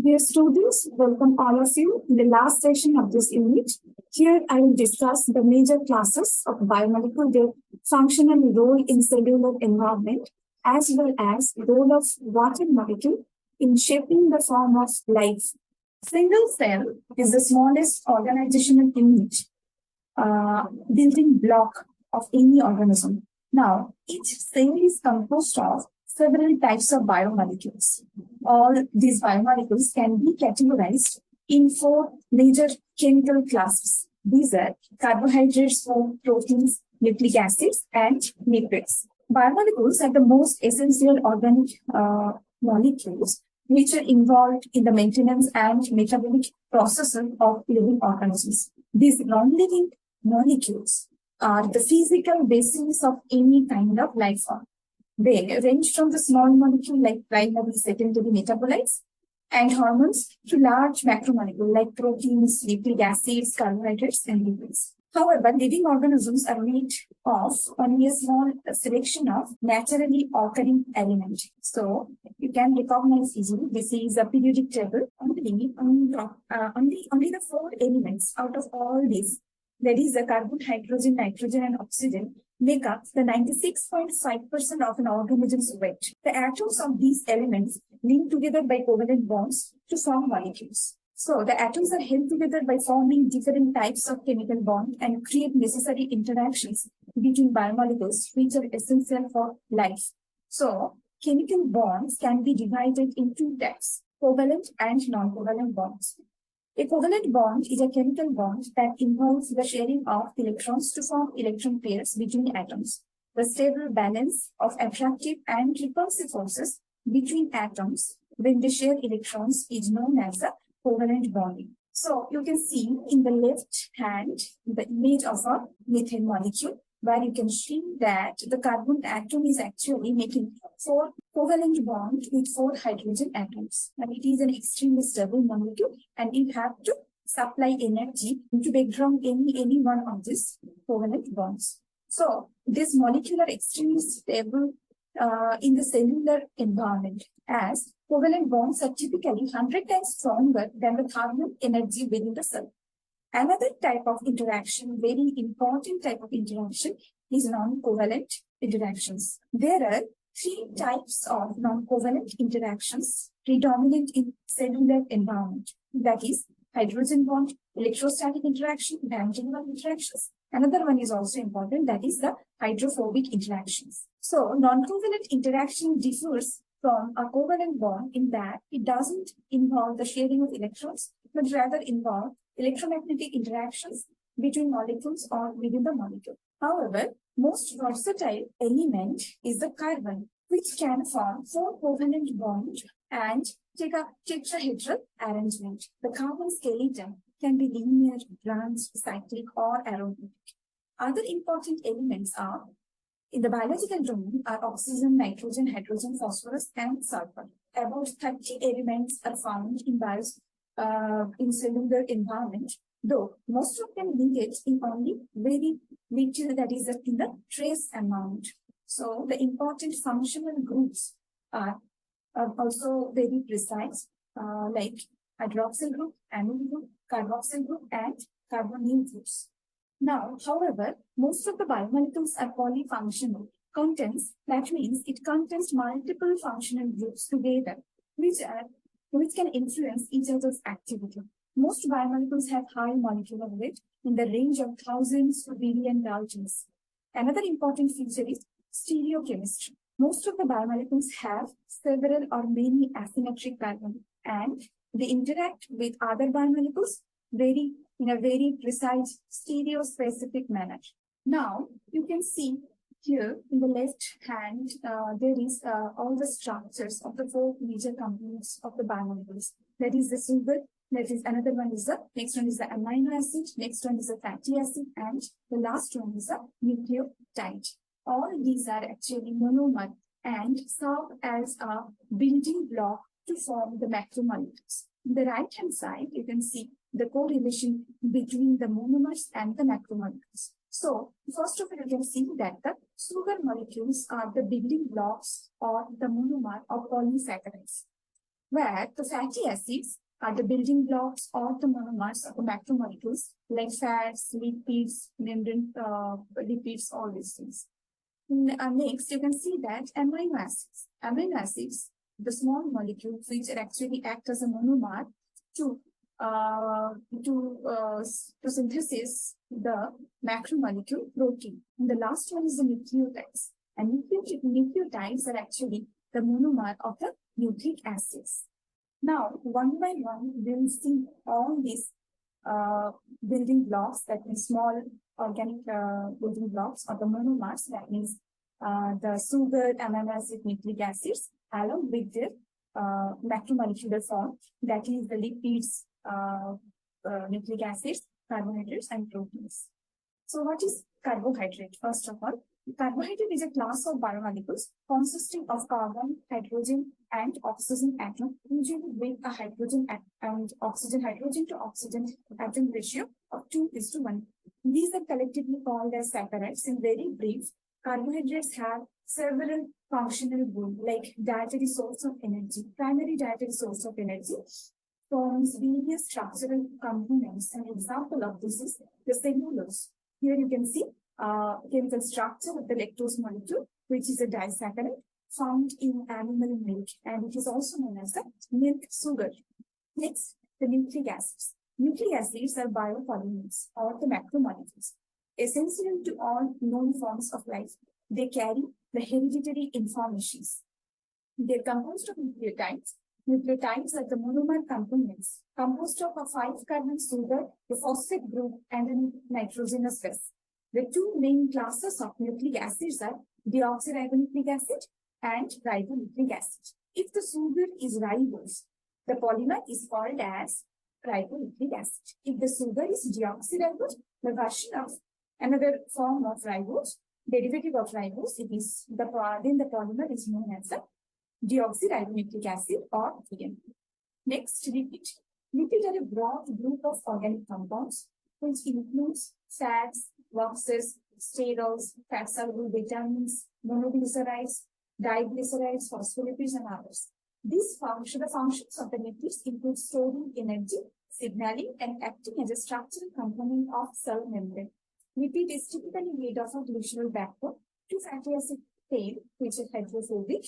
Dear students, welcome all of you in the last session of this unit. Here I will discuss the major classes of biomolecule, their functional role in cellular environment, as well as role of water molecule in shaping the form of life. Single cell is the smallest organizational unit, building block of any organism. Now, each cell is composed of several types of biomolecules. All these biomolecules can be categorized in four major chemical classes. These are carbohydrates, proteins, nucleic acids, and lipids. Biomolecules are the most essential organic molecules which are involved in the maintenance and metabolic processes of living organisms. These non-living molecules are the physical basis of any kind of life form. They range from the small molecule like primary, secondary metabolites and hormones to large macromolecules like proteins, nucleic acids, carbohydrates, and lipids. However, living organisms are made of only a small selection of naturally occurring elements. So you can recognize easily this is a periodic table. Only the four elements out of all these, that is the carbon, hydrogen, nitrogen, and oxygen, make up the 96.5% of an organism's weight. The atoms of these elements link together by covalent bonds to form molecules. So the atoms are held together by forming different types of chemical bonds and create necessary interactions between biomolecules which are essential for life. So chemical bonds can be divided into two types, covalent and non-covalent bonds. A covalent bond is a chemical bond that involves the sharing of electrons to form electron pairs between atoms. The stable balance of attractive and repulsive forces between atoms when they share electrons is known as a covalent bonding. So you can see in the left hand the image of a methane molecule, where you can see that the carbon atom is actually making four covalent bonds with four hydrogen atoms. And it is an extremely stable molecule, and you have to supply energy to background any one of these covalent bonds. So this molecule are extremely stable in the cellular environment, as covalent bonds are typically 100 times stronger than the thermal energy within the cell. Another type of interaction, very important type of interaction, is non-covalent interactions. There are three types of non-covalent interactions predominant in cellular environment. That is hydrogen bond, electrostatic interaction, van der Waals interactions. Another one is also important, that is the hydrophobic interactions. So non-covalent interaction differs from a covalent bond in that it doesn't involve the sharing of electrons, but rather involve electromagnetic interactions between molecules or within the molecule. However, most versatile element is the carbon, which can form four covalent bonds and take a tetrahedral arrangement. The carbon skeleton can be linear, branched, cyclic, or aromatic. Other important elements are in the biological domain are oxygen, nitrogen, hydrogen, phosphorus, and sulfur. About 30 elements are found in cellular environment, though most of them linkage in only very little, that is in the trace amount. So the important functional groups are also very precise, like hydroxyl group, amine group, carboxyl group, and carbonyl groups. Now, however, most of the biomolecules are polyfunctional contents. That means it contains multiple functional groups together, which can influence each other's activity. Most biomolecules have high molecular weight in the range of thousands to billion Daltons. Another important feature is stereochemistry. Most of the biomolecules have several or many asymmetric carbon, and they interact with other biomolecules in a very precise stereo-specific manner. Now, you can see here in the left hand, there is all the structures of the four major components of the biomolecules. That is the sugar, that is another one is next one is the amino acid, next one is the fatty acid, and the last one is the nucleotide. All these are actually monomer and serve as a building block to form the macromolecules. On the right hand side, you can see the correlation between the monomers and the macromolecules. So, first of all, you can see that the sugar molecules are the building blocks or the monomer of polysaccharides. where the fatty acids are the building blocks or the monomers of the macromolecules like fats, lipids, membrane lipids, all these things. Next, you can see that amino acids. Amino acids, the small molecules which actually act as a monomer to to synthesis the macromolecule protein. And the last one is the nucleotides. And nucleotides are actually the monomer of the nucleic acids. Now, one by one, we'll see all these building blocks, that means small organic building blocks or the monomers, that means the sugar, amino acid, nucleic acids, along with their macromolecular form, that is the lipids, nucleic acids, carbohydrates, and proteins. So what is carbohydrate? First of all, carbohydrate is a class of biomolecules consisting of carbon, hydrogen, and oxygen atom, usually with a hydrogen and hydrogen to oxygen atom ratio of 2:1. These are collectively called as saccharides. In very brief, carbohydrates have several functional goals, like dietary source of energy. Primary dietary source of energy forms various structural components. An example of this is the cellulose. Here you can see chemical structure of the lactose molecule, which is a disaccharide found in animal milk, and it is also known as the milk sugar. Next, the nucleic acids. Nucleic acids are biopolymers or the macromolecules. Essential to all known forms of life, they carry the hereditary informations. They are composed of nucleotides. Nucleotides are the monomer components composed of a 5-carbon sugar, a phosphate group, and a nitrogenous base. The two main classes of nucleic acids are deoxyribonucleic acid and ribonucleic acid. If the sugar is ribose, the polymer is called as ribonucleic acid. If the sugar is deoxyribose, the version of another form of ribose, derivative of ribose, then the polymer is known as a deoxyribonucleic acid or DNA. Next, lipid. Lipids are a broad group of organic compounds which includes fats, waxes, sterols, fat-soluble vitamins, monoglycerides, diglycerides, phospholipids, and others. The functions of the lipids include storing energy, signaling, and acting as a structural component of cell membrane. Lipid is typically made of a glycerol backbone, 2 fatty acid tail, which is hydrophobic,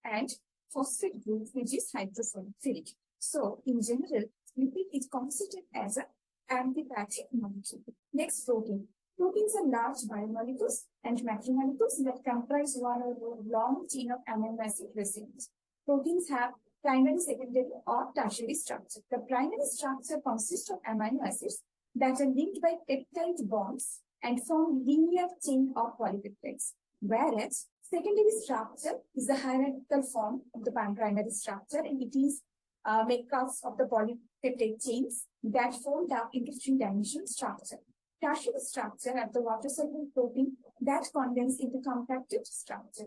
and phosphate group, which is hydrophilic. So, in general, lipid is considered as an antipathic molecule. Next, protein. Proteins are large biomolecules and macromolecules that comprise one or more long chain of amino acid residues. Proteins have primary, secondary, or tertiary structure. The primary structure consists of amino acids that are linked by peptide bonds and form linear chain of polypeptides, whereas secondary structure is the hierarchical form of the primary structure, and it is made up of the polypeptide chains that fold up into 3-dimensional structure. Tertiary structure are the water-soluble protein that condense into compacted structure.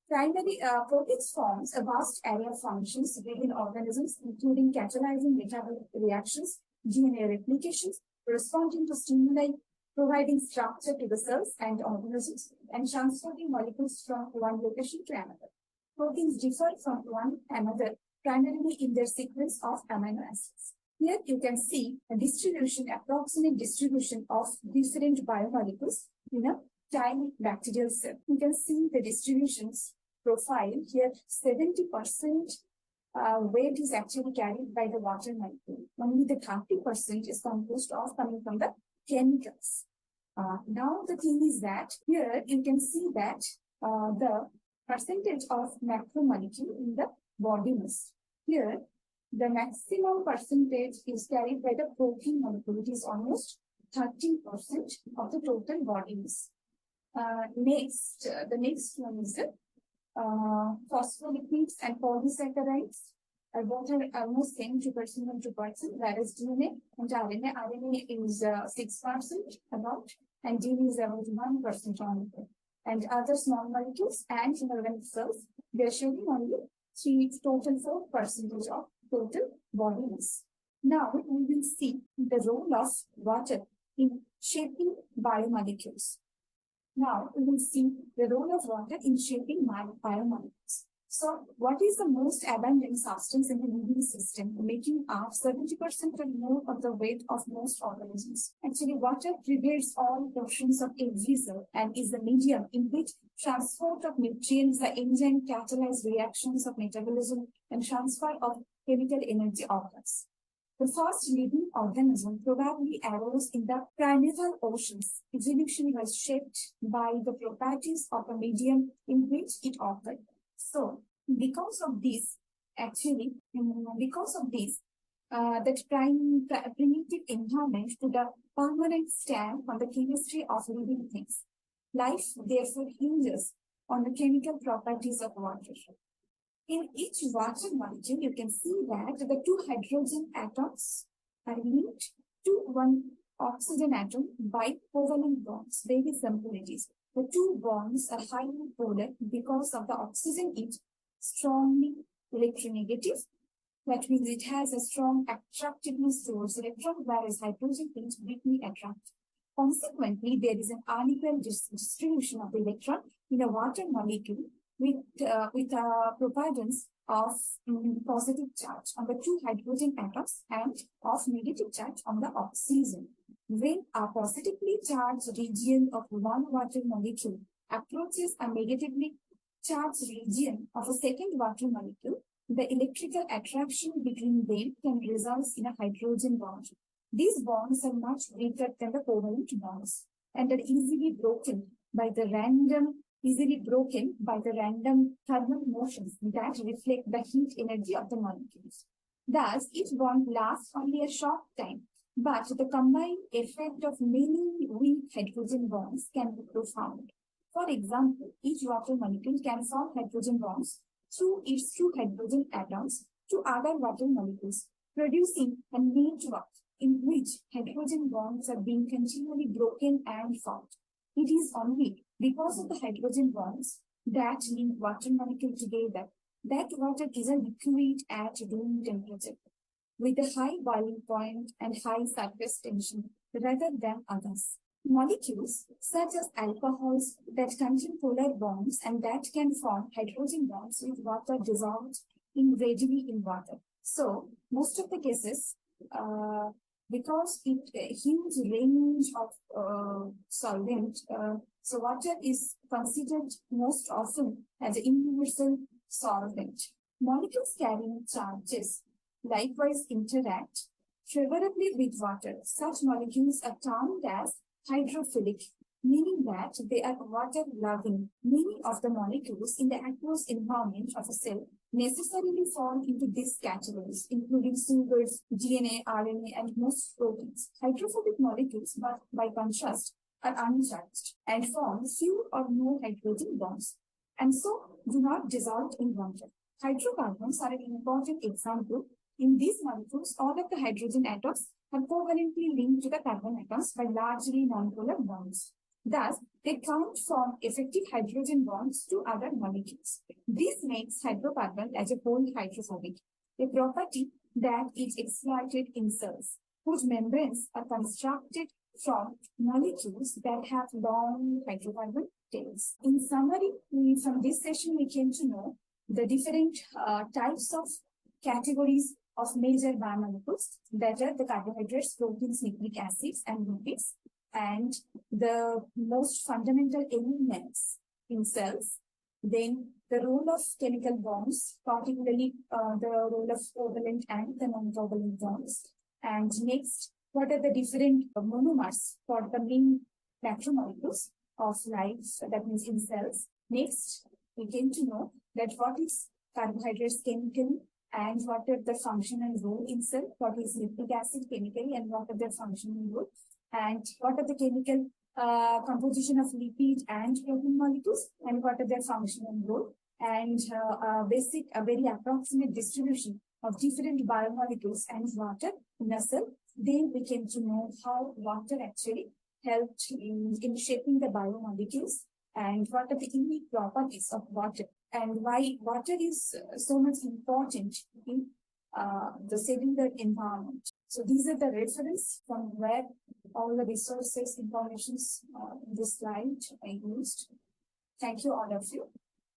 Primary proteins forms a vast array of functions within organisms, including catalyzing metabolic reactions, DNA replications, responding to stimuli, providing structure to the cells and organisms, and transporting molecules from one location to another. Proteins differ from one another primarily in their sequence of amino acids. Here you can see a distribution, approximate distribution of different biomolecules in a tiny bacterial cell. You can see the distributions profile here. 70% weight is actually carried by the water molecule. Only the 30% is composed of coming from the chemicals. Now the thing is that here you can see that the percentage of macromolecule in the body mass. Here the maximum percentage is carried by the protein molecule. It is almost 13% of the total body mass. The next one is the phospholipids and polysaccharides. Both are almost same, 2% and 2%, whereas DNA and RNA is 6% about, and DNA is about 1% only. And other small molecules and inorganic cells, they are showing only total 4% of total body mass. Now we will see the role of water in shaping biomolecules. Now we will see the role of water in shaping biomolecules. So, what is the most abundant substance in the living system, making up 70% or more of the weight of most organisms? Actually, water pervades all portions of every cell and is the medium in which transport of nutrients, the enzyme catalyzed reactions of metabolism, and transfer of chemical energy occurs. The first living organism probably arose in the primeval oceans. Evolution was shaped by the properties of a medium in which it occurred. So, because of this, that primitive environment put a permanent stamp on the chemistry of living things. Life therefore hinges on the chemical properties of water. In each water molecule, you can see that the two hydrogen atoms are linked to one oxygen atom by covalent bonds. Very simple it is. The two bonds are highly polar because of the oxygen is strongly electronegative. That means it has a strong attractiveness towards electron, whereas hydrogen is weakly attractive. Consequently, there is an unequal distribution of the electron in a water molecule with a preponderance of positive charge on the two hydrogen atoms and of negative charge on the oxygen. When a positively charged region of one water molecule approaches a negatively charged region of a second water molecule, the electrical attraction between them can result in a hydrogen bond. These bonds are much weaker than the covalent bonds and are easily broken by the random thermal motions that reflect the heat energy of the molecules. Thus, each bond lasts only a short time, but the combined effect of many weak hydrogen bonds can be profound. For example, each water molecule can form hydrogen bonds through its two hydrogen atoms to other water molecules, producing a network in which hydrogen bonds are being continually broken and formed. It is only because of the hydrogen bonds that link water molecule together that water is a liquid at room temperature with a high boiling point and high surface tension rather than others. Molecules such as alcohols that contain polar bonds and that can form hydrogen bonds with water dissolved readily in water. So most of the cases, because it a huge range of solvent, so water is considered most often as a universal solvent. Molecules carrying charges likewise interact favorably with water. Such molecules are termed as hydrophilic, meaning that they are water-loving. Many of the molecules in the aqueous environment of a cell necessarily fall into these categories, including sugars, DNA, RNA, and most proteins. Hydrophobic molecules, but by contrast, are uncharged and form few or no hydrogen bonds, and so do not dissolve in water. Hydrocarbons are an important example. In these molecules, all of the hydrogen atoms are covalently linked to the carbon atoms by largely nonpolar bonds. Thus, they can't form effective hydrogen bonds to other molecules. This makes hydrocarbon as a whole hydrophobic, a property that is exploited in cells, whose membranes are constructed from molecules that have long hydrocarbon tails. In summary, from this session, we came to know the different types of categories of major biomolecules, that are the carbohydrates, proteins, nucleic acids, and lipids, and the most fundamental elements in cells. Then the role of chemical bonds, particularly the role of covalent and the non-covalent bonds. And next, what are the different monomers for the main macromolecules of life, that means in cells. Next, we came to know that what is carbohydrates chemically, and what are the functional role in cell, what is nucleic acid chemically, and what are their functional role, and what are the chemical composition of lipid and protein molecules, and what are their functional role, and a very approximate distribution of different biomolecules and water in a cell. Then we came to know how water actually helped in shaping the biomolecules, and what are the unique properties of water, and why water is so much important in the cellular environment. So these are the reference from where all the resources, informations in this slide I used. Thank you, all of you.